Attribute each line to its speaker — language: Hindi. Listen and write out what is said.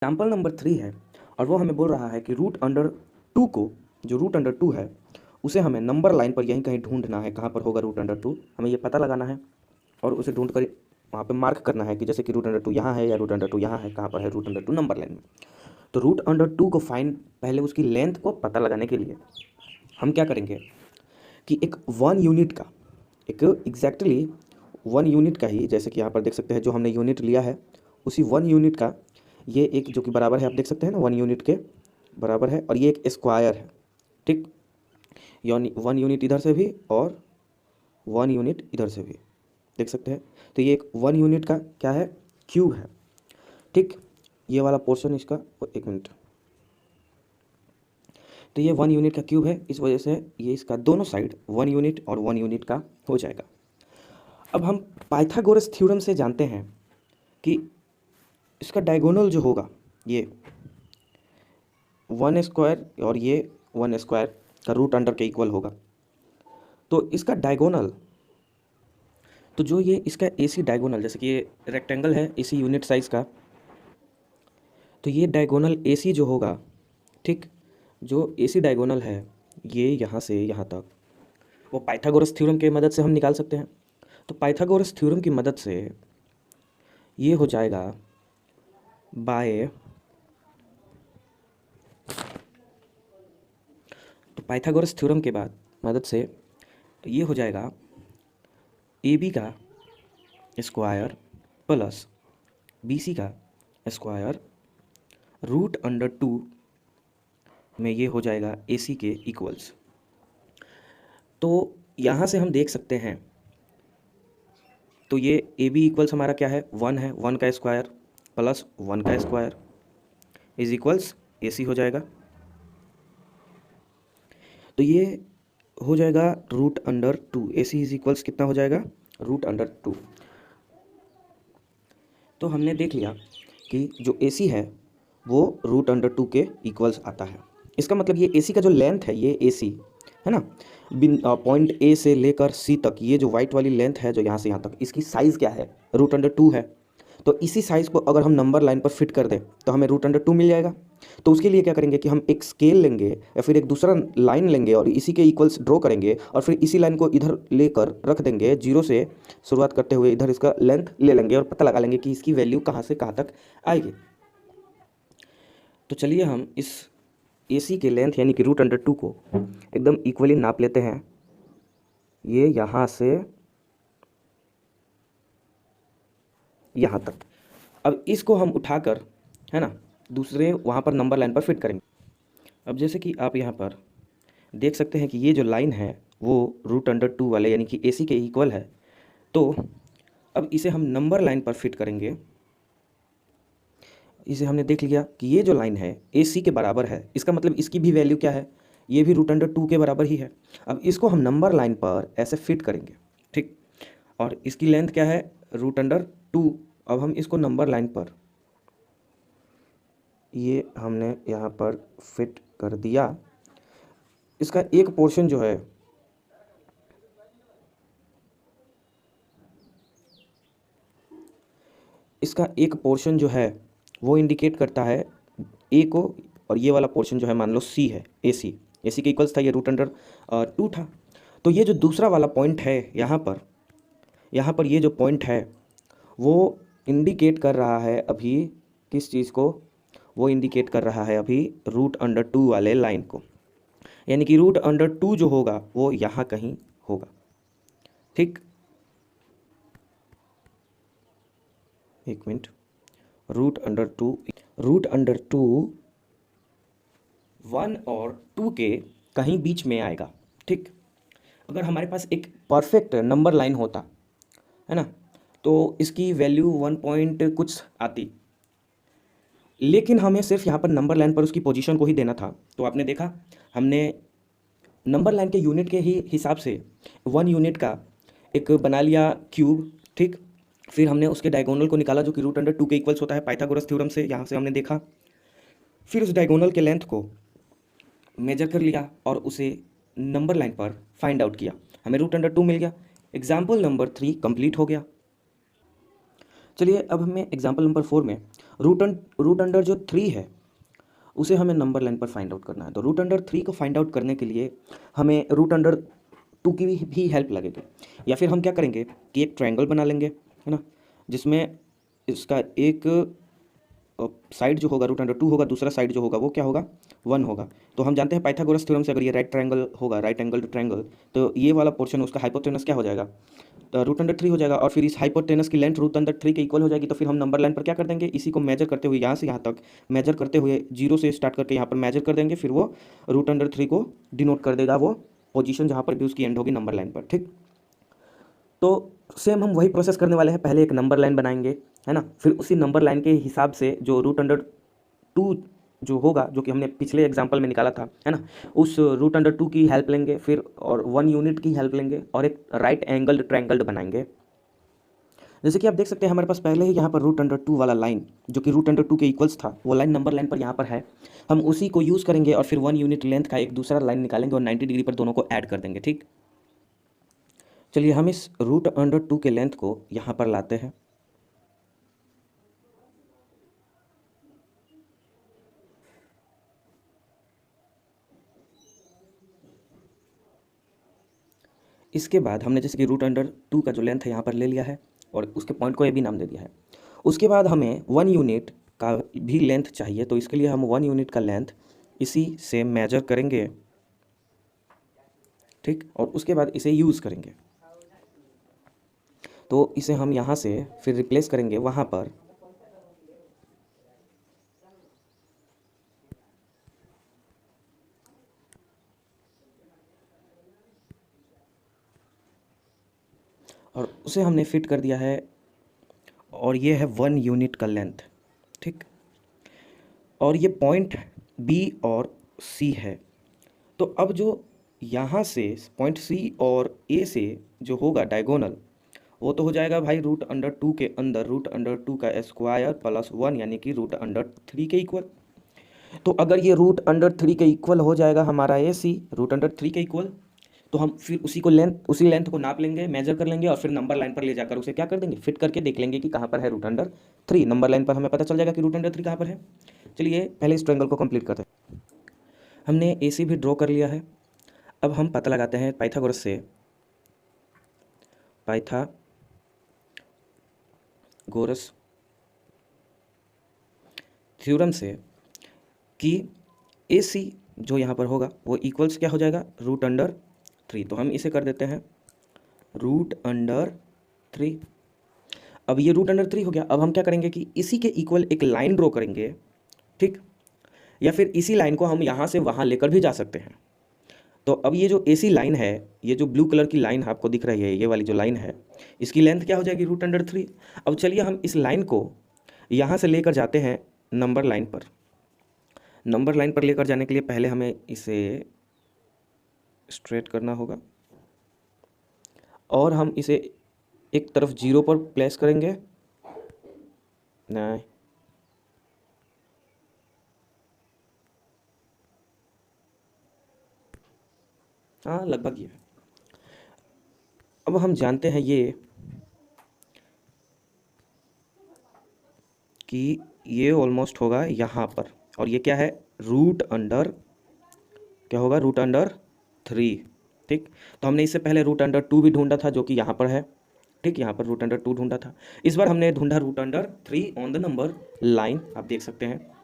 Speaker 1: एग्जाम्पल नंबर 3 है और वो हमें बोल रहा है कि रूट अंडर 2 को, जो रूट अंडर 2 है उसे हमें नंबर लाइन पर यहीं कहीं ढूंढना है। कहाँ पर होगा रूट अंडर 2, हमें ये पता लगाना है और उसे ढूंढ कर वहाँ पे मार्क करना है कि जैसे कि रूट अंडर 2 यहाँ है या रूट अंडर 2 यहाँ है, कहाँ पर है रूट अंडर 2 नंबर लाइन में। तो रूट अंडर 2 को फाइंड, पहले उसकी लेंथ को पता लगाने के लिए हम क्या करेंगे कि एक 1 यूनिट का, एक एग्जैक्टली 1 यूनिट का ही, जैसे कि यहाँ पर देख सकते हैं जो हमने यूनिट लिया है उसी 1 यूनिट का ये एक जो कि बराबर है, आप देख सकते हैं ना 1 यूनिट के बराबर है, और ये एक स्क्वायर है। ठीक, यानी 1 यूनिट इधर से भी और 1 यूनिट इधर से भी देख सकते हैं। तो ये एक 1 यूनिट का क्या है, क्यूब है। ठीक, ये वाला पोर्शन इसका, एक मिनट, तो ये 1 यूनिट का क्यूब है, इस वजह से ये इसका दोनों साइड 1 यूनिट और 1 यूनिट का हो जाएगा। अब हम पाइथागोरस थ्योरम से जानते हैं कि इसका डायगोनल जो होगा ये 1 स्क्वायर और ये 1 स्क्वायर का रूट अंडर के इक्वल होगा। तो इसका डायगोनल, तो जो ये इसका एसी डायगोनल, जैसे कि ये रेक्टेंगल है एसी यूनिट साइज का, तो ये डायगोनल एसी जो होगा, ठीक, जो एसी डायगोनल है ये यहाँ से यहाँ तक, वो पाइथागोरस थ्योरम के मदद से हम निकाल सकते हैं। तो पाइथागोरस थ्योरम की मदद से ये हो जाएगा बाय, तो पाइथागोरस थ्योरम के बाद मदद से ये हो जाएगा ए बी का स्क्वायर प्लस बी सी का स्क्वायर रूट अंडर 2 में ये हो जाएगा ए सी के इक्वल्स। तो यहाँ से हम देख सकते हैं, तो ये ए बी इक्वल्स हमारा क्या है, 1 है, 1 का स्क्वायर प्लस 1 का square is equals A C हो जाएगा। तो ये हो जाएगा root under 2, A C is equals कितना हो जाएगा, रूट अंडर 2। तो हमने देख लिया कि जो ए सी है वो रूट अंडर 2 के इक्वल्स आता है। इसका मतलब ये ए सी का जो लेंथ है, ये ए सी है ना, पॉइंट ए से लेकर सी तक, ये जो वाइट वाली लेंथ है जो यहाँ से यहाँ तक, इसकी साइज़ क्या है, रूट अंडर 2 है। तो इसी साइज़ को अगर हम नंबर लाइन पर फिट कर दें तो हमें रूट अंडर 2 मिल जाएगा। तो उसके लिए क्या करेंगे कि हम एक स्केल लेंगे या फिर एक दूसरा लाइन लेंगे और इसी के इक्वल्स ड्रॉ करेंगे और फिर इसी लाइन को इधर लेकर रख देंगे, जीरो से शुरुआत करते हुए इधर इसका लेंथ ले लेंगे और पता लगा लेंगे कि इसकी वैल्यू कहाँ से कहाँ तक आएगी। तो चलिए हम इस ए सी के लेंथ यानी कि रूट अंडर 2 को एकदम इक्वली नाप लेते हैं। ये यहाँ से यहाँ तक। अब इसको हम उठाकर, है ना, दूसरे वहाँ पर नंबर लाइन पर फिट करेंगे। अब जैसे कि आप यहाँ पर देख सकते हैं कि ये जो लाइन है वो रूट अंडर 2 वाले यानी कि ए सी के इक्वल है। तो अब इसे हम नंबर लाइन पर फिट करेंगे। इसे हमने देख लिया कि ये जो लाइन है ए सी के बराबर है, इसका मतलब इसकी भी वैल्यू क्या है, ये भी रूट अंडर 2 के बराबर ही है। अब इसको हम नंबर लाइन पर ऐसे फिट करेंगे, ठीक, और इसकी लेंथ क्या है, रूट अंडर 2। अब हम इसको नंबर लाइन पर ये हमने यहाँ पर फिट कर दिया। इसका एक पोर्शन जो है, इसका एक पोर्शन जो है वो इंडिकेट करता है ए को, और ये वाला पोर्शन जो है मान लो सी है, ए सी के इक्वल्स था, ये रूट अंडर 2 था। तो ये जो दूसरा वाला पॉइंट है यहाँ पर ये जो पॉइंट है वो इंडिकेट कर रहा है अभी किस चीज़ को, वो इंडिकेट कर रहा है अभी रूट अंडर 2 वाले लाइन को, यानी कि रूट अंडर 2 जो होगा वो यहाँ कहीं होगा। ठीक, एक मिनट, रूट अंडर 2 1 और 2 के कहीं बीच में आएगा। ठीक, अगर हमारे पास एक परफेक्ट नंबर लाइन होता है ना, तो इसकी वैल्यू 1 पॉइंट कुछ आती, लेकिन हमें सिर्फ यहाँ पर नंबर लाइन पर उसकी पोजीशन को ही देना था। तो आपने देखा हमने नंबर लाइन के यूनिट के ही हिसाब से 1 यूनिट का एक बना लिया क्यूब। ठीक, फिर हमने उसके डायगोनल को निकाला जो कि रूट अंडर 2 के इक्वल्स होता है पाइथागोरस थ्योरम से, यहाँ से हमने देखा। फिर उस डायगोनल के लेंथ को मेजर कर लिया और उसे नंबर लाइन पर फाइंड आउट किया, हमें रूट अंडर 2 मिल गया। एग्जाम्पल नंबर 3 कंप्लीट हो गया। चलिए अब हमें एग्जाम्पल नंबर 4 में रूट अंडर जो 3 है उसे हमें नंबर लाइन पर फाइंड आउट करना है। तो रूट अंडर 3 को फाइंड आउट करने के लिए हमें रूट अंडर 2 की भी हेल्प लगेगी। या फिर हम क्या करेंगे कि एक ट्रायंगल बना लेंगे, है ना, जिसमें इसका एक साइड जो होगा रूट अंडर 2 होगा, दूसरा साइड जो होगा वो क्या होगा 1 होगा। तो हम जानते हैं पाइथागोरस थ्योरम से अगर ये राइट ट्रायंगल होगा, राइट एंगल्ड ट्रायंगल, तो ये वाला पोर्शन उसका हाइपोटेनस क्या हो जाएगा, तो रूट अंडर 3 हो जाएगा। और फिर इस हाइपोटेनस की लेंथ रूट अंडर 3 के इक्वल हो जाएगी। तो फिर हम नंबर लाइन पर क्या कर देंगे, इसी को मेजर करते हुए यहाँ से यहाँ तक मेजर करते हुए 0 से स्टार्ट करके यहाँ पर मेजर कर देंगे। फिर वो रूट अंडर 3 को डिनोट कर देगा, वो पोजीशन जहाँ पर भी उसकी एंड होगी नंबर लाइन पर, ठीक। तो सेम हम वही प्रोसेस करने वाले हैं, पहले एक नंबर लाइन बनाएंगे, है ना, फिर उसी नंबर लाइन के हिसाब से जो रूट अंडर 2 जो होगा, जो कि हमने पिछले एग्जाम्पल में निकाला था, है ना, उस रूट अंडर 2 की हेल्प लेंगे, फिर और 1 यूनिट की हेल्प लेंगे और एक राइट एंगल्ड ट्रायंगल बनाएंगे। जैसे कि आप देख सकते हैं हमारे पास पहले ही यहाँ पर रूट अंडर 2 वाला लाइन जो कि रूट अंडर 2 के इक्वल्स था, वो लाइन नंबर लाइन पर यहाँ पर है। हम उसी को यूज़ करेंगे और फिर 1 यूनिट लेंथ का एक दूसरा लाइन निकालेंगे और 90 डिग्री पर दोनों को ऐड कर देंगे, ठीक। चलिए हम इस रूट अंडर 2 के लेंथ को यहाँ पर लाते हैं। इसके बाद हमने जैसे कि रूट अंडर 2 का जो लेंथ है यहाँ पर ले लिया है और उसके पॉइंट को ए भी नाम दे दिया है। उसके बाद हमें 1 यूनिट का भी लेंथ चाहिए, तो इसके लिए हम 1 यूनिट का लेंथ इसी से मेजर करेंगे, ठीक, और उसके बाद इसे यूज़ करेंगे। तो इसे हम यहाँ से फिर रिप्लेस करेंगे वहाँ पर, और उसे हमने फिट कर दिया है और ये है 1 यूनिट का लेंथ, ठीक। और ये पॉइंट बी और सी है। तो अब जो यहाँ से पॉइंट सी और ए से जो होगा डायगोनल, वो तो हो जाएगा भाई रूट अंडर 2 के अंदर रूट अंडर 2 का स्क्वायर प्लस 1 यानी कि रूट अंडर 3 के इक्वल। तो अगर ये रूट अंडर 3 के इक्वल हो जाएगा हमारा ए सी रूट अंडर 3 के इक्वल, तो हम फिर उसी लेंथ को नाप लेंगे, मेजर कर लेंगे और फिर नंबर लाइन पर ले जाकर उसे क्या कर देंगे, फिट करके देख लेंगे कि कहाँ पर है रूट अंडर 3। नंबर लाइन पर हमें पता चल जाएगा कि रूट अंडर 3 कहाँ पर है। चलिए पहले इस ट्रायंगल को कंप्लीट करते हैं। हमने ए सी भी ड्रॉ कर लिया है। अब हम पता लगाते हैं पाइथागोरस से, पाइथागोरस थ्योरम से, कि ए सी जो यहाँ पर होगा वो इक्वल्स क्या हो जाएगा रूट अंडर 3। तो हम इसे कर देते हैं रूट अंडर 3। अब ये रूट अंडर 3 हो गया। अब हम क्या करेंगे कि इसी के इक्वल एक लाइन ड्रॉ करेंगे, ठीक, या फिर इसी लाइन को हम यहाँ से वहाँ लेकर भी जा सकते हैं। तो अब ये जो एसी लाइन है, ये जो ब्लू कलर की लाइन आपको दिख रही है, ये वाली जो लाइन है, इसकी लेंथ क्या हो जाएगी रूट अंडर 3। अब चलिए हम इस लाइन को यहाँ से लेकर जाते हैं नंबर लाइन पर। नंबर लाइन पर लेकर जाने के लिए पहले हमें इसे स्ट्रेट करना होगा और हम इसे एक तरफ 0 पर प्लेस करेंगे, नहीं, हाँ लगभग ये है। अब हम जानते हैं ये कि ये ऑलमोस्ट होगा यहाँ पर, और ये क्या है रूट अंडर, क्या होगा रूट अंडर 3, ठीक। तो हमने इससे पहले रूट अंडर 2 भी ढूंढा था जो कि यहाँ पर है, ठीक, यहाँ पर रूट अंडर 2 ढूंढा था। इस बार हमने ढूंढा root under 3 on the number line, आप देख सकते हैं।